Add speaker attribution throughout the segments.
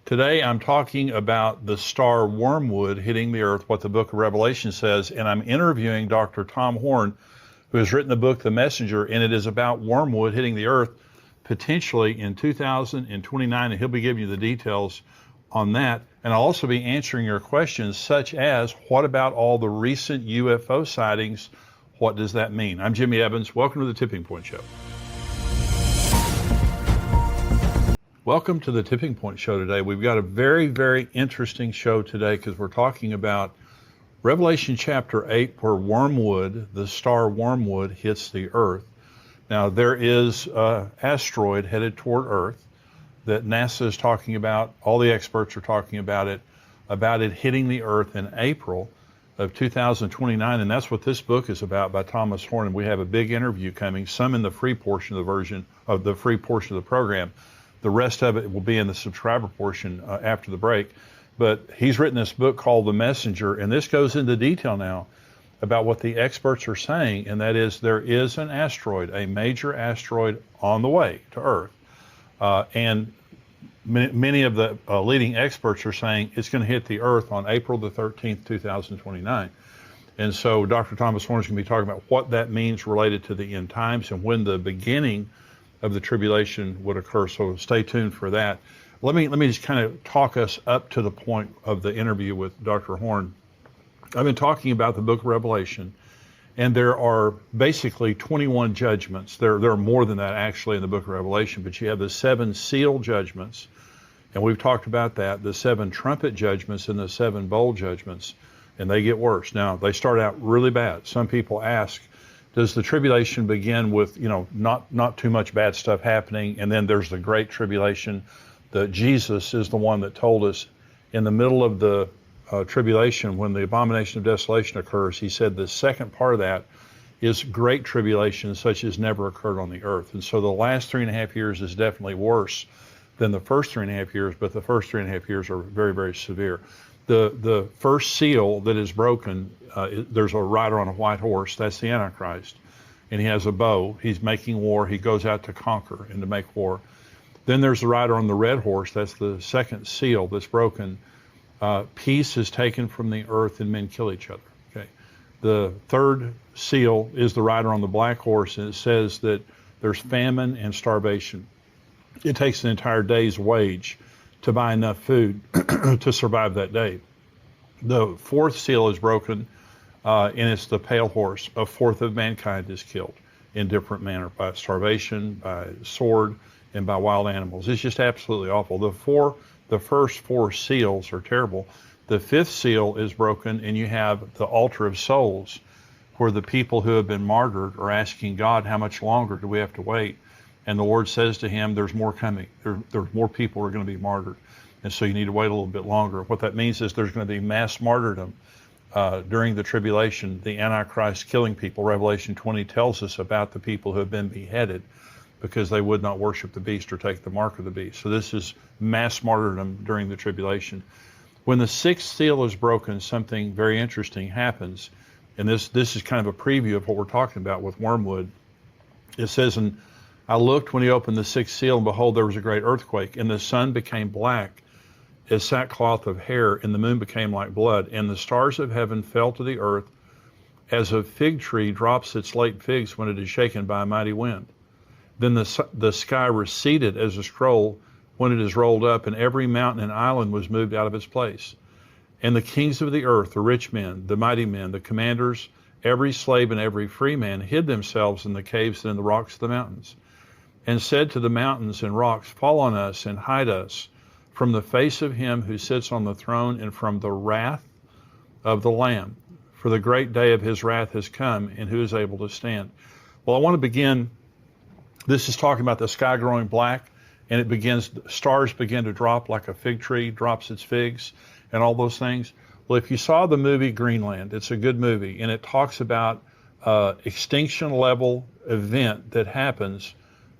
Speaker 1: Today I'm talking about the star Wormwood hitting the earth, what the book of Revelation says, and I'm interviewing Dr. Tom Horn, who has written the book The Messenger, and it is about Wormwood hitting the earth potentially in 2029, and he'll be giving you the details on that. And I'll also be answering your questions such as, what about all the recent UFO sightings? What does that mean? I'm Jimmy Evans. Welcome to the Tipping Point Show. Welcome to the Tipping Point Show today. We've got a very, very interesting show today because we're talking about Revelation chapter 8, where Wormwood, the star Wormwood, hits the earth. Now, there is an asteroid headed toward Earth that NASA is talking about. All the experts are talking about it hitting the earth in April of 2029, and that's what this book is about by Thomas Horn. And we have a big interview coming, some in the free portion of the program. The rest of it will be in the subscriber portion after the break. But he's written this book called The Messenger, and this goes into detail now about what the experts are saying, and that is there is an asteroid, a major asteroid on the way to Earth. And many of the leading experts are saying it's going to hit the Earth on April the 13th, 2029. And so Dr. Thomas Horn is going to be talking about what that means related to the end times and when the beginning of the tribulation would occur. So stay tuned for that. Let me just kind of talk us up to the point of the interview with Dr. Horn. I've been talking about the book of Revelation, and there are basically 21 judgments. There are more than that actually in the book of Revelation, but you have the 7 seal judgments, and we've talked about that, the 7 trumpet judgments and the 7 bowl judgments, and they get worse. Now, they start out really bad. Some people ask, does the tribulation begin with, not too much bad stuff happening, and then there's the great tribulation? That Jesus is the one that told us in the middle of the tribulation, when the abomination of desolation occurs, he said the second part of that is great tribulation such as never occurred on the earth. And so the last 3.5 years is definitely worse than the first 3.5 years, but the first 3.5 years are very, very severe. The first seal that is broken, there's a rider on a white horse. That's the Antichrist. And he has a bow. He's making war. He goes out to conquer and to make war. Then there's the rider on the red horse. That's the second seal that's broken. Peace is taken from the earth and men kill each other. Okay. The third seal is the rider on the black horse, and it says that there's famine and starvation. It takes an entire day's wage to buy enough food to survive that day. The fourth seal is broken, and it's the pale horse. A fourth of mankind is killed in different manner, by starvation, by sword, and by wild animals. It's just absolutely awful. The first 4 seals are terrible. The 5th seal is broken, and you have the altar of souls, where the people who have been martyred are asking God, how much longer do we have to wait? And the Lord says to him, there's more coming. There's more people who are going to be martyred. And so you need to wait a little bit longer. What that means is there's going to be mass martyrdom during the tribulation, the Antichrist killing people. Revelation 20 tells us about the people who have been beheaded because they would not worship the beast or take the mark of the beast. So this is mass martyrdom during the tribulation. When the 6th seal is broken, something very interesting happens. And this is kind of a preview of what we're talking about with Wormwood. It says, and I looked when he opened the 6th seal, and behold, there was a great earthquake, and the sun became black as sackcloth of hair, and the moon became like blood, and the stars of heaven fell to the earth, as a fig tree drops its late figs when it is shaken by a mighty wind. Then the sky receded as a scroll when it is rolled up, and every mountain and island was moved out of its place. And the kings of the earth, the rich men, the mighty men, the commanders, every slave and every free man hid themselves in the caves and in the rocks of the mountains, and said to the mountains and rocks, fall on us and hide us from the face of him who sits on the throne and from the wrath of the Lamb. For the great day of his wrath has come, and who is able to stand? Well, I want to begin. This is talking about the sky growing black, and stars begin to drop like a fig tree drops its figs and all those things. Well, if you saw the movie Greenland, it's a good movie, and it talks about extinction level event that happens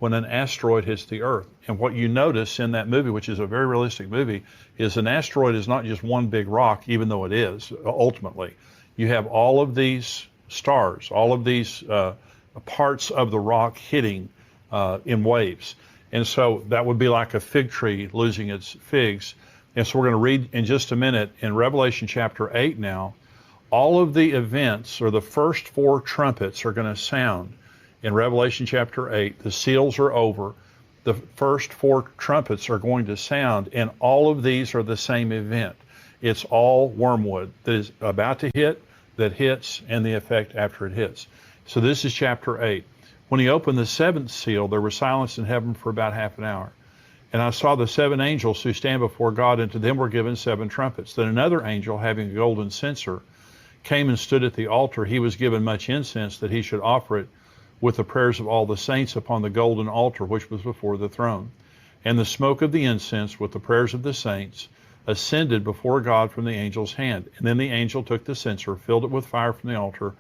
Speaker 1: when an asteroid hits the earth. And what you notice in that movie, which is a very realistic movie, is an asteroid is not just one big rock, even though it is ultimately. You have all of these stars, all of these parts of the rock hitting in waves. And so that would be like a fig tree losing its figs. And so we're going to read in just a minute in Revelation chapter 8 now, all of the events, or the first 4 trumpets, are going to sound in Revelation chapter 8. The seals are over. The first 4 trumpets are going to sound, and all of these are the same event. It's all wormwood that is about to hit, that hits, and the effect after it hits. So this is chapter 8. When he opened the 7th seal, there was silence in heaven for about half an hour. And I saw the 7 angels who stand before God, and to them were given 7 trumpets. Then another angel, having a golden censer, came and stood at the altar. He was given much incense, that he should offer it with the prayers of all the saints upon the golden altar which was before the throne. And the smoke of the incense with the prayers of the saints ascended before God from the angel's hand. And then the angel took the censer, filled it with fire from the altar,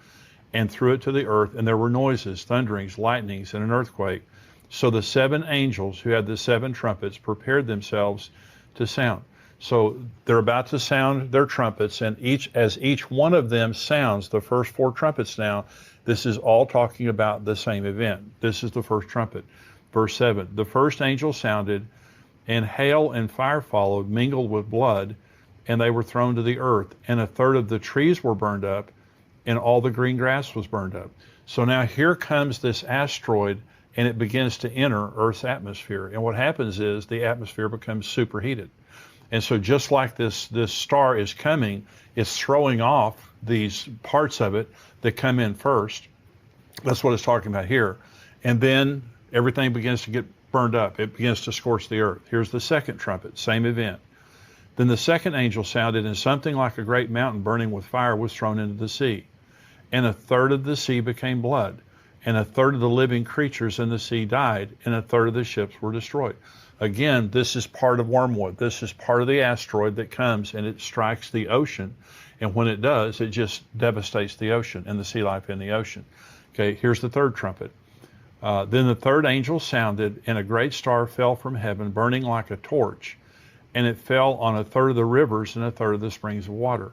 Speaker 1: and threw it to the earth. And there were noises, thunderings, lightnings, and an earthquake. So the 7 angels who had the 7 trumpets prepared themselves to sound. So they're about to sound their trumpets, and as each one of them sounds the first 4 trumpets now, this is all talking about the same event. This is the first trumpet. Verse 7, the first angel sounded, and hail and fire followed, mingled with blood, and they were thrown to the earth. And a third of the trees were burned up, and all the green grass was burned up. So now here comes this asteroid, and it begins to enter Earth's atmosphere. And what happens is the atmosphere becomes superheated. And so just like this star is coming, it's throwing off these parts of it that come in first. That's what it's talking about here. And then everything begins to get burned up. It begins to scorch the earth. Here's the second trumpet, same event. Then the second angel sounded, and something like a great mountain burning with fire was thrown into the sea. And a third of the sea became blood, and a third of the living creatures in the sea died, and a third of the ships were destroyed. Again, this is part of Wormwood. This is part of the asteroid that comes and it strikes the ocean. And when it does, it just devastates the ocean and the sea life in the ocean. Okay, here's the third trumpet. Then the third angel sounded, and a great star fell from heaven, burning like a torch, and it fell on a third of the rivers and a third of the springs of water.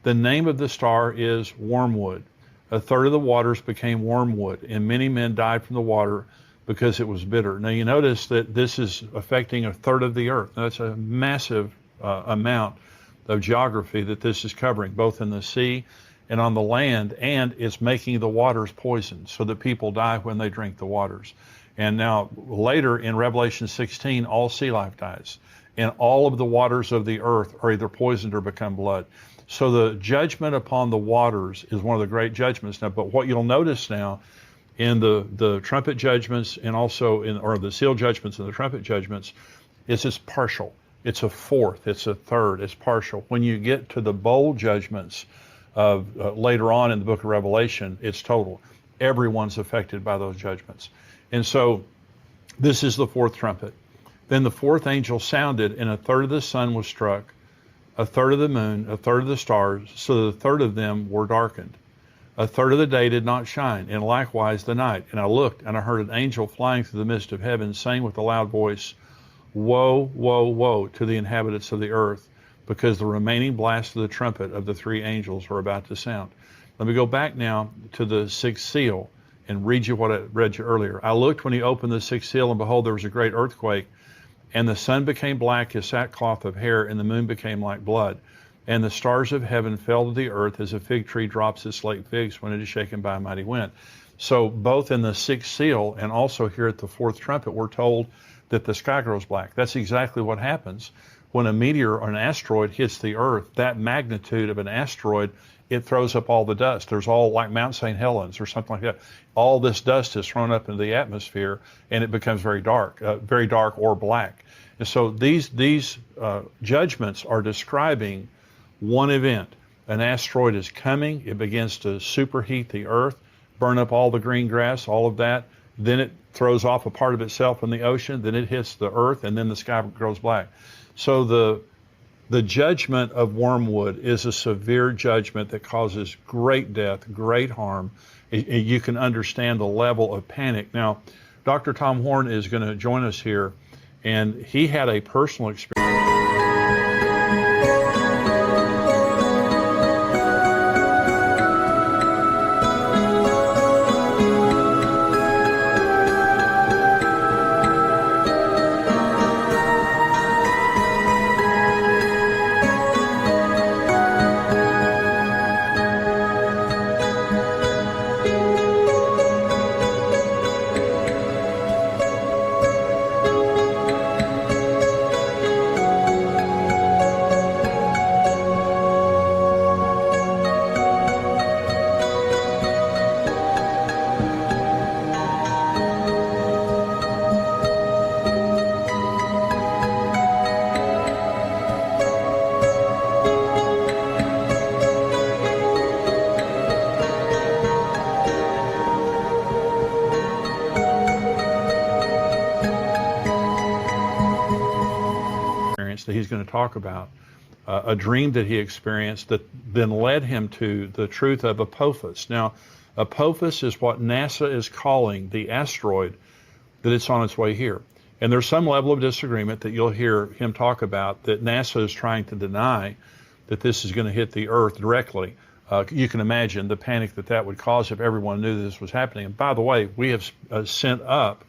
Speaker 1: The name of the star is Wormwood. A third of the waters became wormwood, and many men died from the water because it was bitter. Now you notice that this is affecting a third of the earth. Now, that's a massive amount of geography that this is covering, both in the sea and on the land, and it's making the waters poisoned so that people die when they drink the waters. And now later in Revelation 16, all sea life dies, and all of the waters of the earth are either poisoned or become blood. So the judgment upon the waters is one of the great judgments now. But what you'll notice now in the trumpet judgments, and also or the seal judgments and the trumpet judgments, is it's partial. It's a fourth, it's a third, it's partial. When you get to the bowl judgments of later on in the book of Revelation, it's total. Everyone's affected by those judgments. And so this is the fourth trumpet. Then the fourth angel sounded, and a third of the sun was struck, a third of the moon, a third of the stars, so that a third of them were darkened. A third of the day did not shine, and likewise the night. And I looked, and I heard an angel flying through the midst of heaven, saying with a loud voice, Woe, woe, woe to the inhabitants of the earth, because the remaining blast of the trumpet of the 3 angels are about to sound. Let me go back now to the 6th seal and read you what I read you earlier. I looked when he opened the 6th seal, and behold, there was a great earthquake, and the sun became black as sackcloth of hair, and the moon became like blood. And the stars of heaven fell to the earth as a fig tree drops its late figs when it is shaken by a mighty wind. So both in the 6th seal and also here at the 4th trumpet, we're told that the sky grows black. That's exactly what happens when a meteor or an asteroid hits the earth. That magnitude of an asteroid, it throws up all the dust. There's all like Mount St. Helens or something like that. All this dust is thrown up into the atmosphere, and it becomes very dark or black. And so these judgments are describing one event. An asteroid is coming. It begins to superheat the earth, burn up all the green grass, all of that. Then it throws off a part of itself in the ocean. Then it hits the earth, and then the sky grows black. So the judgment of Wormwood is a severe judgment that causes great death, great harm. You can understand the level of panic. Now, Dr. Tom Horn is going to join us here, and he had a personal experience. experienced that he's going to talk about, a dream that he experienced that then led him to the truth of Apophis. Now, Apophis is what NASA is calling the asteroid that it's on its way here. And there's some level of disagreement that you'll hear him talk about, that NASA is trying to deny that this is going to hit the Earth directly. You can imagine the panic that that would cause if everyone knew this was happening. And by the way, we have sent up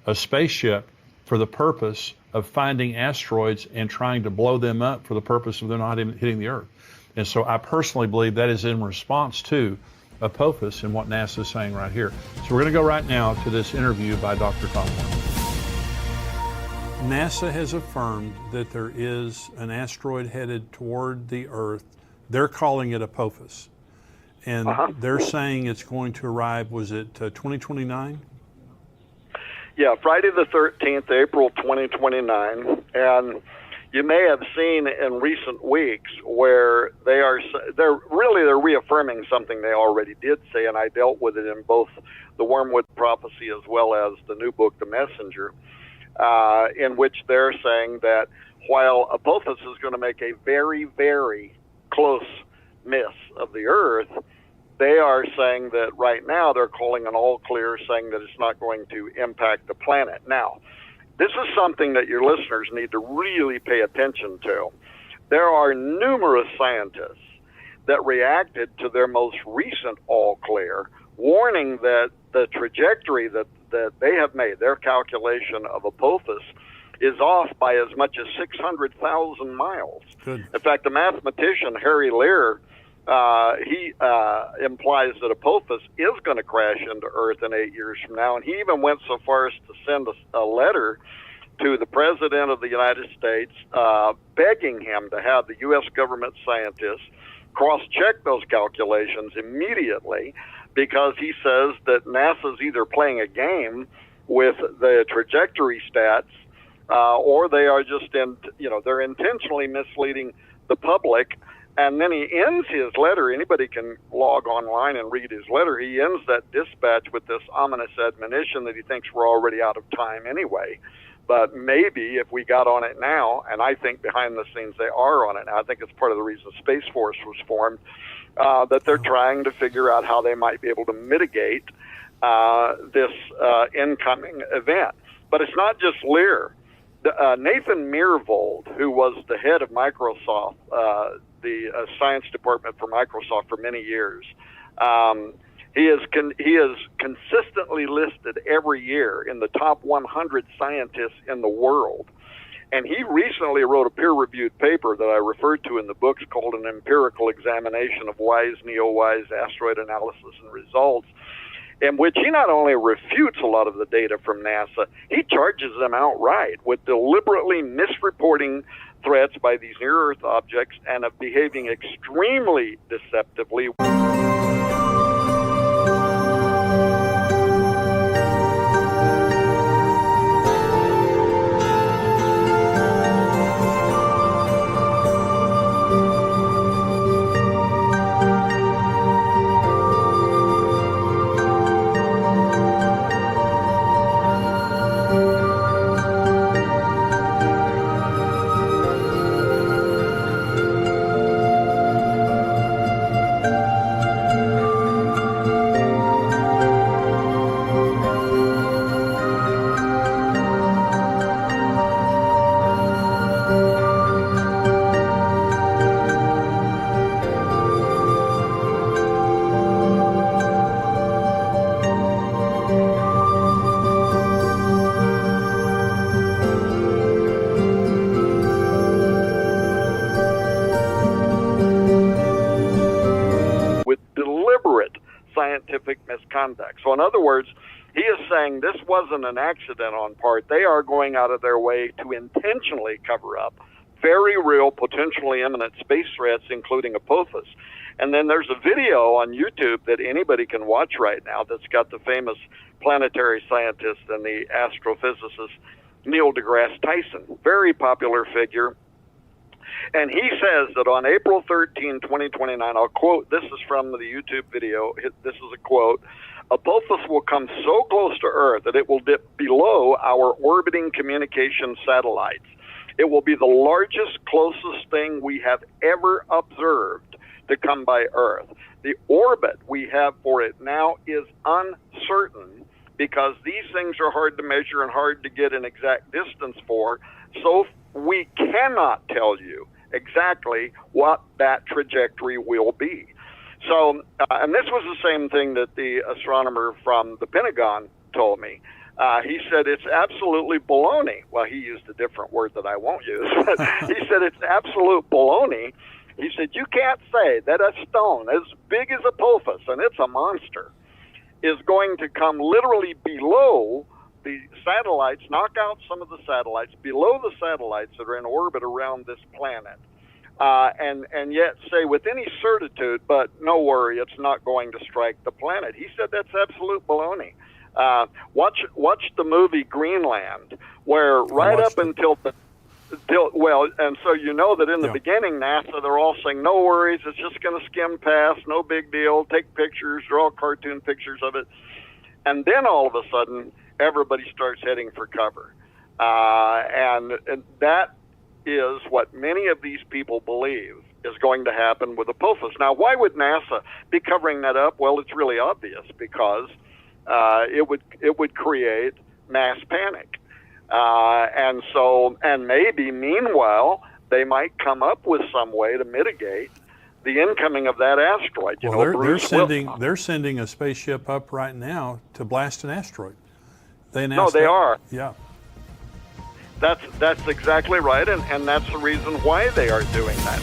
Speaker 1: a spaceship for the purpose of finding asteroids and trying to blow them up for the purpose of them not even hitting the Earth. And so I personally believe that is in response to Apophis and what NASA is saying right here. So we're going to go right now to this interview by Dr. Tom Wormwood. NASA has affirmed that there is an asteroid headed toward the Earth. They're calling it Apophis. And they're saying it's going to arrive, was it 2029?
Speaker 2: Yeah, Friday the 13th, April 2029. And you may have seen in recent weeks where they're reaffirming something they already did say, and I dealt with it in both the Wormwood prophecy as well as the new book, The Messenger, in which they're saying that while Apophis is going to make a very, very close miss of the Earth, they are saying that right now they're calling an all clear, saying that it's not going to impact the planet. Now, this is something that your listeners need to really pay attention to. There are numerous scientists that reacted to their most recent all clear, warning that the trajectory that they have made, their calculation of Apophis, is off by as much as 600,000 miles.
Speaker 1: Good.
Speaker 2: In fact, the mathematician Harry Lear, he implies that Apophis is going to crash into Earth in 8 years from now, and he even went so far as to send a letter to the President of the United States begging him to have the U.S. government scientists cross-check those calculations immediately, because he says that NASA's either playing a game with the trajectory stats, or they are just they're intentionally misleading the public. And then he ends his letter. Anybody can log online and read his letter. He ends that dispatch with this ominous admonition that he thinks we're already out of time anyway. But maybe if we got on it now, and I think behind the scenes they are on it now, I think it's part of the reason Space Force was formed, that they're trying to figure out how they might be able to mitigate this incoming event. But it's not just Lear. Nathan Myhrvold, who was the head of Microsoft, the science department for Microsoft for many years, he is consistently listed every year in the top 100 scientists in the world. And he recently wrote a peer-reviewed paper that I referred to in the books called An Empirical Examination of Wise, Neo-Wise Asteroid Analysis and Results, in which he not only refutes a lot of the data from NASA, he charges them outright with deliberately misreporting threats by these near-Earth objects and of behaving extremely deceptively. Scientific misconduct. So in other words, he is saying this wasn't an accident on part. They are going out of their way to intentionally cover up very real, potentially imminent space threats, including Apophis. And then there's a video on YouTube that anybody can watch right now that's got the famous planetary scientist and the astrophysicist Neil deGrasse Tyson, very popular figure. And he says that on April 13, 2029, I'll quote, this is from the YouTube video, this is a quote, Apophis will come so close to Earth that it will dip below our orbiting communication satellites. It will be the largest, closest thing we have ever observed to come by Earth. The orbit we have for it now is uncertain because these things are hard to measure and hard to get an exact distance for. So we cannot tell you exactly what that trajectory will be. So, and this was the same thing that the astronomer from the Pentagon told me. He said it's absolutely baloney. Well, he used a different word that I won't use. But he said it's absolute baloney. He said you can't say that a stone as big as Apophis, and it's a monster, is going to come literally below the satellites, knock out some of the satellites, below the satellites that are in orbit around this planet, and yet say with any certitude, but no worry, it's not going to strike the planet. He said that's absolute baloney. Watch the movie Greenland, where right up until and so you know that in the beginning, NASA, they're all saying, no worries, it's just going to skim past, no big deal, take pictures, draw cartoon pictures of it. And then all of a sudden, everybody starts heading for cover. And that is what many of these people believe is going to happen with Apophis. Now, why would NASA be covering that up? Well, it's really obvious, because it would create mass panic. And maybe meanwhile, they might come up with some way to mitigate the incoming of that asteroid.
Speaker 1: They're sending a spaceship up right now to blast an asteroid. They announced
Speaker 2: they are.
Speaker 1: Yeah.
Speaker 2: That's exactly right, and that's the reason why they are doing that.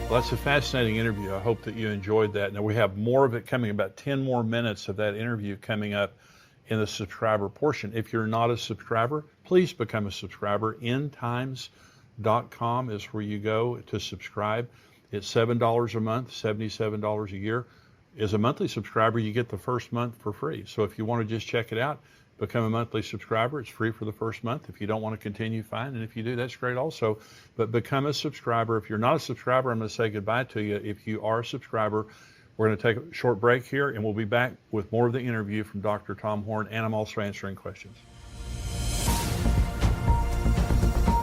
Speaker 1: Well, that's a fascinating interview. I hope that you enjoyed that. Now, we have more of it coming, about 10 more minutes of that interview coming up in the subscriber portion. If you're not a subscriber, please become a subscriber. endtimes.com is where you go to subscribe. It's $7 a month, $77 a year. As a monthly subscriber, you get the first month for free. So if you want to just check it out, become a monthly subscriber. It's free for the first month. If you don't want to continue, fine. And if you do, that's great also. But become a subscriber. If you're not a subscriber, I'm going to say goodbye to you. If you are a subscriber, we're going to take a short break here, and we'll be back with more of the interview from Dr. Tom Horn, and I'm also answering questions.